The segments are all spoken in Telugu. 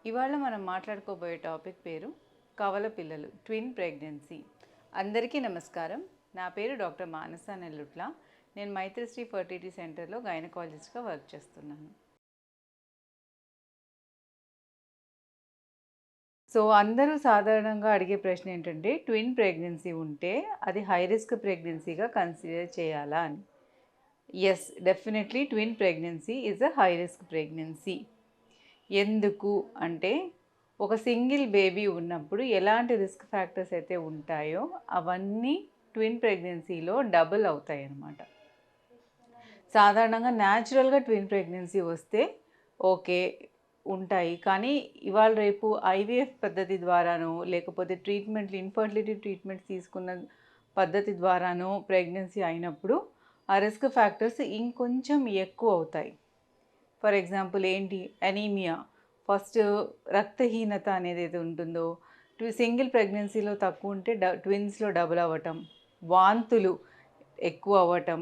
ఇవాళ మనం మాట్లాడుకోబోయే టాపిక్ పేరు కవల పిల్లలు, ట్విన్ ప్రెగ్నెన్సీ. అందరికీ నమస్కారం. నా పేరు డాక్టర్ మానస నెల్లుట్ల. నేను మైత్రిశ్రీ ఫర్టిలిటీ సెంటర్లో గైనకాలజిస్ట్గా వర్క్ చేస్తున్నాను. సో అందరూ సాధారణంగా అడిగే ప్రశ్న ఏంటంటే, ట్విన్ ప్రెగ్నెన్సీ ఉంటే అది హై రిస్క్ ప్రెగ్నెన్సీగా కన్సిడర్ చేయాలా అని. Yes, definitely twin pregnancy is a high risk pregnancy. ఎందుకు అంటే, ఒక సింగిల్ బేబీ ఉన్నప్పుడు ఎలాంటి రిస్క్ ఫ్యాక్టర్స్ అయితే ఉంటాయో అవన్నీ ట్విన్ ప్రెగ్నెన్సీలో డబుల్ అవుతాయి అన్నమాట. సాధారణంగా న్యాచురల్గా ట్విన్ ప్రెగ్నెన్సీ వస్తే ఓకే ఉంటాయి, కానీ ఇవాళ రేపు ఐవీఎఫ్ పద్ధతి ద్వారానో లేకపోతే ఇన్ఫర్టిలిటీ ట్రీట్మెంట్స్ తీసుకున్న పద్ధతి ద్వారానో ప్రెగ్నెన్సీ అయినప్పుడు ఆ రిస్క్ ఫ్యాక్టర్స్ ఇంకొంచెం ఎక్కువ అవుతాయి. ఫర్ ఎగ్జాంపుల్ ఏంటి, అనీమియా, ఫస్ట్ రక్తహీనత అనేది ఏది ఉంటుందో సింగిల్ ప్రెగ్నెన్సీలో తక్కువ ఉంటే ట్విన్స్లో డబుల్ అవ్వటం, వాంతులు ఎక్కువ అవ్వటం,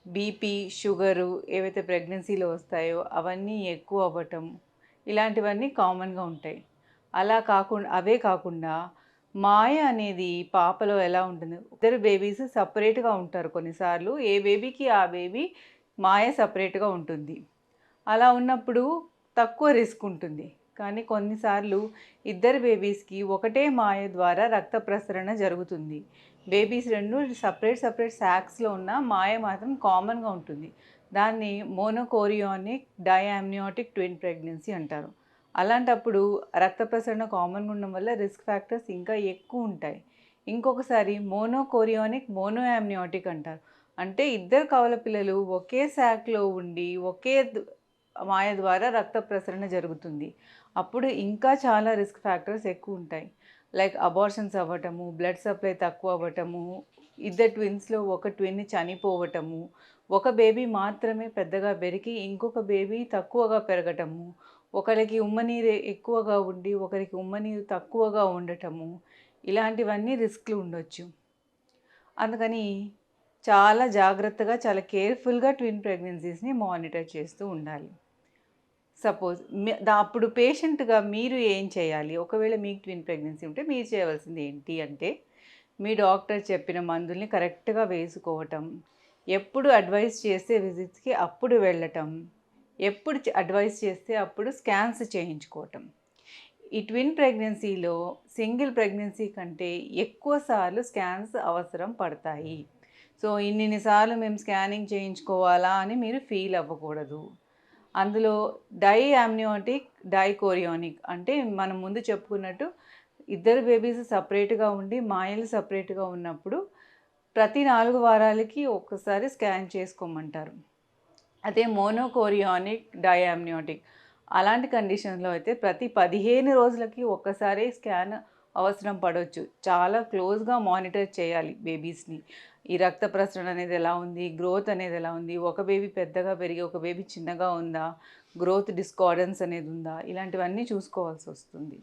బీపీ, షుగరు ఏవైతే ప్రెగ్నెన్సీలో వస్తాయో అవన్నీ ఎక్కువ అవ్వటం, ఇలాంటివన్నీ కామన్గా ఉంటాయి. అవే కాకుండా మాయ అనేది పాపలో ఎలా ఉంటుంది, ఇద్దరు బేబీస్ సపరేట్గా ఉంటారు. కొన్నిసార్లు ఏ బేబీకి ఆ బేబీ మాయ సపరేట్గా ఉంటుంది. అలా ఉన్నప్పుడు తక్కువ రిస్క్ ఉంటుంది. కానీ కొన్నిసార్లు ఇద్దరు బేబీస్కి ఒకటే మాయ ద్వారా రక్త ప్రసరణ జరుగుతుంది. బేబీస్ రెండు సపరేట్ శాక్స్లో ఉన్న మాయ మాత్రం కామన్గా ఉంటుంది. దాన్ని మోనోకోరియానిక్ డయామ్నియాటిక్ ట్విన్ ప్రెగ్నెన్సీ అంటారు. అలాంటప్పుడు రక్త ప్రసరణ కామన్గా ఉండడం వల్ల రిస్క్ ఫ్యాక్టర్స్ ఇంకా ఎక్కువ ఉంటాయి. ఇంకొకసారి మోనోకోరియానిక్ మోనోయామ్నియాటిక్ అంటారు. అంటే ఇద్దరు కవల పిల్లలు ఒకే శాక్లో ఉండి ఒకే మాయ ద్వారా రక్త ప్రసరణ జరుగుతుంది. అప్పుడు ఇంకా చాలా రిస్క్ ఫ్యాక్టర్స్ ఎక్కువ ఉంటాయి. లైక్ అబార్షన్స్ అవ్వటము, బ్లడ్ సప్లై తక్కువ అవ్వటము, ఇద్దరు ట్విన్స్లో ఒక ట్విన్ చనిపోవటము, ఒక బేబీ మాత్రమే పెద్దగా పెరిగి ఇంకొక బేబీ తక్కువగా పెరగటము, ఒకరికి ఉమ్మనీరు ఎక్కువగా ఉండి ఒకరికి ఉమ్మనీరు తక్కువగా ఉండటము, ఇలాంటివన్నీ రిస్క్లు ఉండొచ్చు. అందుకని చాలా జాగ్రత్తగా, చాలా కేర్ఫుల్గా ట్విన్ ప్రెగ్నెన్సీస్ని మానిటర్ చేస్తూ ఉండాలి. సపోజ్ అప్పుడు పేషెంట్గా మీరు ఏం చేయాలి, ఒకవేళ మీకు ట్విన్ ప్రెగ్నెన్సీ ఉంటే మీరు చేయవలసింది ఏంటి అంటే, మీ డాక్టర్ చెప్పిన మందుల్ని కరెక్ట్గా వేసుకోవటం, ఎప్పుడు అడ్వైస్ చేస్తే విజిట్స్కి అప్పుడు వెళ్ళటం, ఎప్పుడు అడ్వైస్ చేస్తే అప్పుడు స్కాన్స్ చేయించుకోవటం. ఈ ట్విన్ ప్రెగ్నెన్సీలో సింగిల్ ప్రెగ్నెన్సీ కంటే ఎక్కువ సార్లు స్కాన్స్ అవసరం పడతాయి. సో ఇన్నిసార్లు మేము స్కానింగ్ చేయించుకోవాలా అని మీరు ఫీల్ అవ్వకూడదు. అందులో డైయామ్నియాటిక్, డైకోరియానిక్ అంటే మనం ముందు చెప్పుకున్నట్టు ఇద్దరు బేబీస్ సపరేట్గా ఉండి మాయలు సపరేట్గా ఉన్నప్పుడు ప్రతి 4 వారాలకి ఒక్కసారి స్కాన్ చేసుకోమంటారు. అదే మోనోకోరియానిక్, డయామ్నియాటిక్ అలాంటి కండిషన్లో అయితే ప్రతి 15 రోజులకి ఒక్కసారి స్కాన్ అవసరం పడవచ్చు. చాలా క్లోజ్గా మానిటర్ చేయాలి బేబీస్ని. ఈ రక్త ప్రసరణ అనేది ఎలా ఉంది, గ్రోత్ అనేది ఎలా ఉంది, ఒక బేబీ పెద్దగా పెరిగి ఒక బేబీ చిన్నగా ఉందా, గ్రోత్ డిస్కార్డెన్స్ అనేది ఉందా, ఇలాంటివన్నీ చూసుకోవాల్సి వస్తుంది.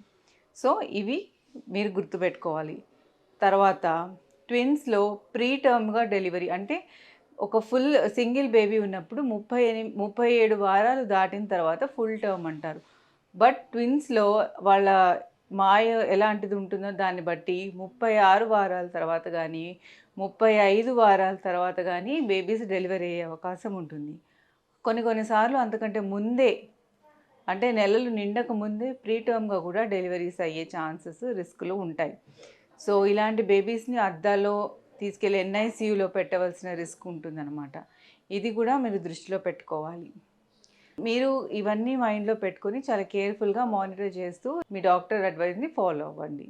సో ఇవి మీరు గుర్తుపెట్టుకోవాలి. తర్వాత ట్విన్స్లో ప్రీ టర్మ్గా డెలివరీ అంటే ఒక ఫుల్ సింగిల్ బేబీ ఉన్నప్పుడు 37 వారాలు దాటిన తర్వాత ఫుల్ టర్మ్ అంటారు. బట్ ట్విన్స్లో వాళ్ళ మాయ ఎలాంటిది ఉంటుందో దాన్ని బట్టి 36 వారాల తర్వాత కానీ 35 వారాల తర్వాత కానీ బేబీస్ డెలివరీ అయ్యే అవకాశం ఉంటుంది. కొన్నిసార్లు అంతకంటే ముందే, అంటే నెలలు నిండక ముందే ప్రీటర్మ్గా కూడా డెలివరీస్ అయ్యే ఛాన్సెస్, రిస్క్లు ఉంటాయి. సో ఇలాంటి బేబీస్ని అద్దాలో తీసుకెళ్ళి ఎన్ఐసియూలో పెట్టవలసిన రిస్క్ ఉంటుందన్నమాట. ఇది కూడా మీరు దృష్టిలో పెట్టుకోవాలి. మీరు ఇవన్నీ మైండ్లో పెట్టుకొని చాలా కేర్ఫుల్గా మానిటర్ చేస్తూ మీ డాక్టర్ అడ్వైస్ని ఫాలో అవ్వండి.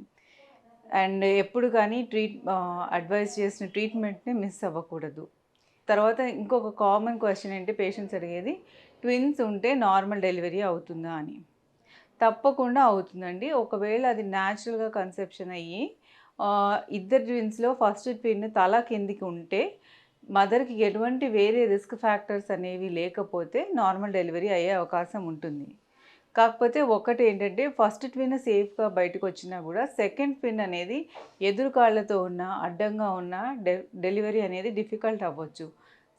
అండ్ ఎప్పుడు కానీ అడ్వైస్ చేసిన ట్రీట్మెంట్ని మిస్ అవ్వకూడదు. తర్వాత ఇంకొక కామన్ క్వశ్చన్ ఏంటి పేషెంట్స్ అడిగేది, ట్విన్స్ ఉంటే నార్మల్ డెలివరీ అవుతుందా అని. తప్పకుండా అవుతుందండి. ఒకవేళ అది న్యాచురల్గా కన్సెప్షన్ అయ్యి ఇద్దరు ట్విన్స్లో ఫస్ట్ ట్విన్ తల కిందికి ఉంటే మదర్కి ఎటువంటి వేరే రిస్క్ ఫ్యాక్టర్స్ అనేవి లేకపోతే నార్మల్ డెలివరీ అయ్యే అవకాశం ఉంటుంది. కాకపోతే ఒకటి ఏంటంటే, ఫస్ట్ ట్విన్ సేఫ్గా బయటకు వచ్చినా కూడా సెకండ్ ట్విన్ అనేది ఎదురు కాళ్ళతో ఉన్న, అడ్డంగా ఉన్న డెలివరీ అనేది డిఫికల్ట్ అవ్వచ్చు.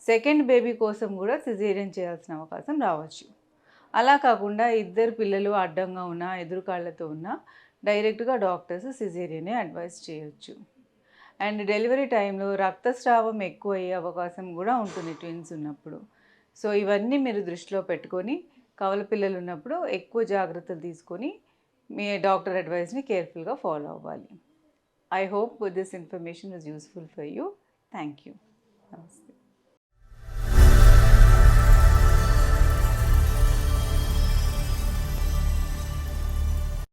సెకండ్ బేబీ కోసం కూడా సిజేరియన్ చేయాల్సిన అవకాశం రావచ్చు. అలా కాకుండా ఇద్దరు పిల్లలు అడ్డంగా ఉన్నా, ఎదురు కాళ్ళతో ఉన్నా డైరెక్ట్‌గా డాక్టర్స్ సిజేరియనే అడ్వైస్ చేయొచ్చు. అండ్ డెలివరీ టైంలో రక్తస్రావం ఎక్కువయ్యే అవకాశం గూడా ఉంటుంది ట్విన్స్ ఉన్నప్పుడు. సో, ఇవన్నీ మీరు దృష్టిలో పెట్టుకొని కవల పిల్లలు ఉన్నప్పుడు ఎక్కువ జాగ్రత్తలు తీసుకొని మీ డాక్టర్ అడ్వైస్‌ని కేర్‌ఫుల్‌గా ఫాలో అవ్వాలి. I hope this information was useful for you. Thank you. Namaste.